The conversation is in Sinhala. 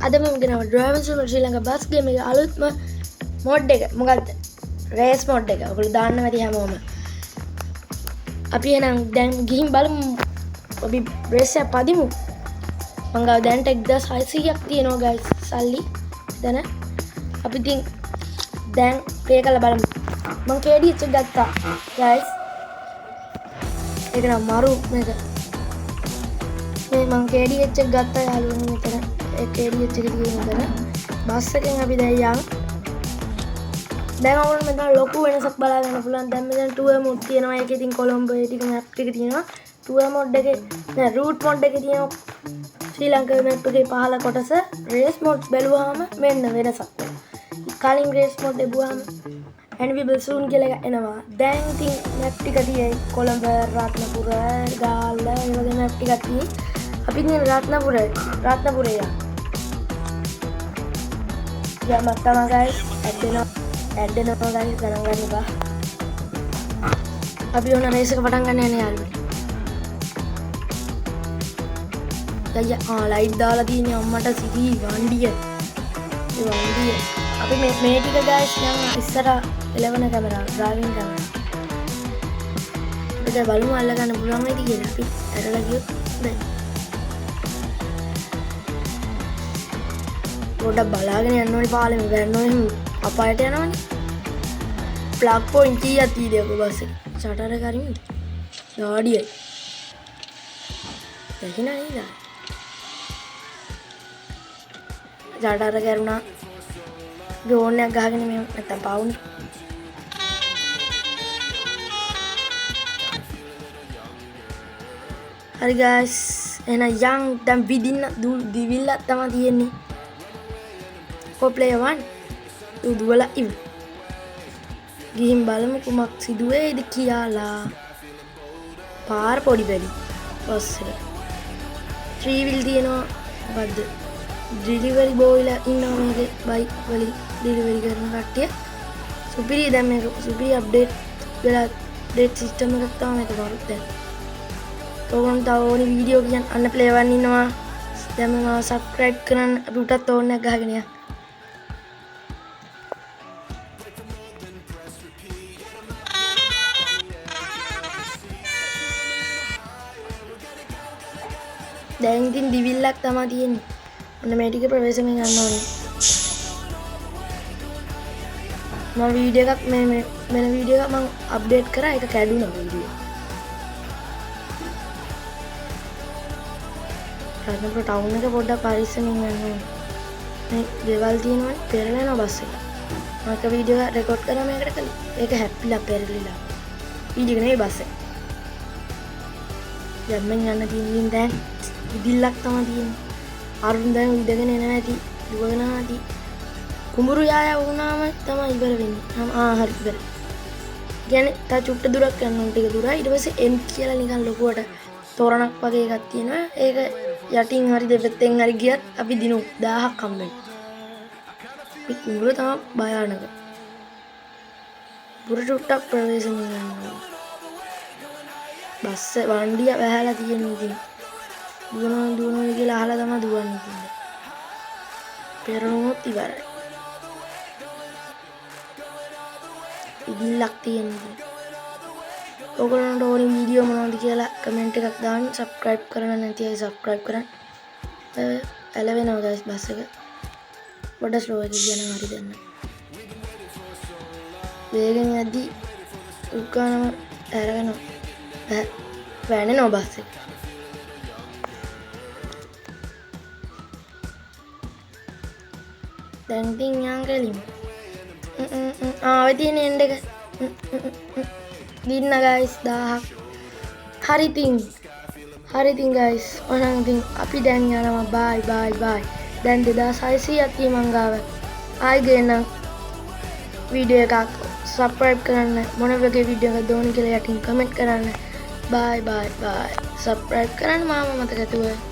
අද මම ගෙනාව ඩ්‍රයිවිං සිමුලේටර් ශ්‍රී ලංකා බස් ගේම් එකේ අලුත්ම මොඩ් එක. මොකක්ද? රේස් මොඩ් එක. ඔයගොල්ලෝ දාන්න ඇති හැමෝම. අපි එහෙනම් දැන් ගිහින් බලමු. අපි රේස් එක පදිමු. මං ගාව දැන් 1600ක් තියෙනවා guys සල්ලි. දැන් අපි දැන් ප්ලේ කරලා බලමු. මං KDH එක ගත්තා guys. ඒක නම් මරු මේක. මේ මං KDH එක ගත්තා යාළුවනේ මෙතන. ඒ KDH එක තියෙන මෙතන. බස් එකෙන් අපි දැන් යන්. දැන් ඔයගොල්ලෝ මෙතන ලොකු වෙනසක් බලා ගන්න පුළුවන්. දැන් මෙතන ටුවර් මොඩ් තියෙනවා. ඒකේ ඉතින් කොළඹ ඒ ටික මැප් ටික තියෙනවා. ටුවර් මොඩ් එකේ නෑ රූට් මොඩ් එකේ තියෙනවා. ශ්‍රී ලංකාවේ මැප් එකේ පහළ කොටස රේස් මොඩ් බැලුවාම මෙන්න වෙනසක්. කලින් රේස් මොඩ් එබුවාම ඇන්විබල් සූන් කියලා එනවා. දැන් ඉතින් මැප් ටික තියෙයි කොළඹ රත්නපුර ගාල්ල ඒ වගේ මැප් ටිකක් තියෙයි. අපි ඉන්නේ රත්නපුරේ යන්න. යමක් තමයි guys ඇඩ්ඩෙනවා guys ගණන් ගන්න එපා. අපි ඕන රේස් එක පටන් ගන්න යන්නේ යාළුවනේ. ලයිට් දාලා තියෙන්නේ අම්මට සිටි වණ්ඩිය. ඒ වණ්ඩිය. අපි මේ ටික guys දැන් ඉස්සර එලවන කැමරා ඩ්‍රයිවිං කැමරා. අපිට බලමු අල්ල ගන්න පුළුවන් වේද කියලා. අපි ඇරලා ගියොත් දැන් පොඩ්ඩක් බලාගෙන යන්න ඕනේ පාලෙම වැන්නෝනේ අපායට යනවනේ. ප්ලග් පොයින්ට් කීයක් තියෙද ඔබ බස් එක? ෂටර් එක හරියද? ඩාඩියයි. දැකිනා නේද? ෂටර් එක කරුණා. ඩ්‍රෝන් එකක් ගහගෙන මේ නැත්තම් පාවුනේ. හරි guys එහෙනම් යන් දැන් විදින්න දිවිල්ලක් තමයි තියෙන්නේ. For player 1 දුවලා ඉවර. ගිහින් බලමු කුමක් සිදුවේද කියලා. පාර පොඩි බැරි බස් එක. 3 wheel තියෙනවා. මොකද්ද? ඩෙලිවරි බෝයිලා ඉන්නවා මේකේ බයික් වලින් ඩෙලිවරි කරන කට්ටිය. සුපිරි දැන් මේක සුපිරි අප්ඩේට් වෙලා අප්ඩේට් සිස්ටම් එකක් තමයි මේක වරුත් දැන්. ඔයගොල්ලෝ තව ඕනි වීඩියෝ කියන්න අන්න ප්ලේ වන් ඉන්නවා. දැන් මම සබ්ස්ක්‍රයිබ් කරන්න අපි උටත් ඕන එකක් ගහගෙන යන්න. දැන් ඉතින් දිවිල්ලක් තමයි තියෙන්නේ. ඔන්න මේ ටික ප්‍රවේශමෙන් යන්න ඕනේ. මම වීඩියෝ එකක් වෙන වීඩියෝ එකක් මම අප්ඩේට් කරා ඒක කැඩුනා වීඩියෝ. රත්නපුර ටවුන් එක පොඩ්ඩක් පරිස්සමින් යන්න ඕනේ. මේ ගෙවල් තියෙනවනේ පෙරලෙනවා බස් එක. මම එක වීඩියෝ එකක් රෙකෝඩ් කරා මේකට කළා. ඒක හැප්පිලා පෙරලිලා. වීඩියෝ එක නෙවෙයි බස් එක. දැන් මම යන්න තියෙන්නේ දැන් ඉදිල්ලක් තමයි තියෙන්නේ. අරුන් දැන් ඉඳගෙන එනවා ඇති දුවගෙන ආති කුඹුරු යාය වුණාම තමයි ඉවර වෙන්නේ. හරි ඉවර. කියන්නේ තා චුට්ට දුරක් යන්න ඕන ටික දුරයි. ඊට පස්සේ M කියලා නිකන් ලොකුවට තොරණක් වගේ එකක් තියෙනවා. ඒක යටින් හරි දෙපැත්තෙන් හරි ගියත් අපි දිනු 1000ක් හම්බෙයි. මේ කුඹුර තමයි භයානක. පුර චුට්ටක් ප්‍රවේශම් කරනවා. බස් වණ්ඩිය වැහැලා තියෙන ඉතින්. දුවනවා කියලා අහලා තමයි දුවන්නේ ඉතින්. පෙරණුවොත් ඉවරයි. ඉදිල්ලක් තියෙනවා. ඔයගොල්ලන්ට ඕනි වීඩියෝ මොනවද කියලා කමෙන්ට් එකක් දාන්න. සබ්ස්ක්‍රයිබ් කරන්න නැති අය සබ්ස්ක්‍රයිබ් කරන්න. ඇලවෙනවා guys බස් එක. පොඩ්ඩක් ස්ලෝ එකකින් යනවා හරි දෙන්න. වේගෙන් යද්දි උකානම ඇරගෙන වැනෙනවා බස් එක. දැන් ඉතින් යන් ගලිමු. ඔය තියෙන එන්ඩ් එක. දින්න guys 1000ක්. හරි ඉතින් guys. ඔන්න ඉතින් අපි දැන් යනවා bye. දැන් 2600ක් තියෙයි මං ගාව. ආයි ගේන්නම් වීඩියෝ එකක්. සබ්ස්ක්‍රයිබ් කරන්න. මොන වගේ වීඩියෝ එකක්ද ඕන කියලා යටින් කමෙන්ට් කරන්න. bye. සබ්ස්ක්‍රයිබ් කරන්න මාව මතක ඇතුව.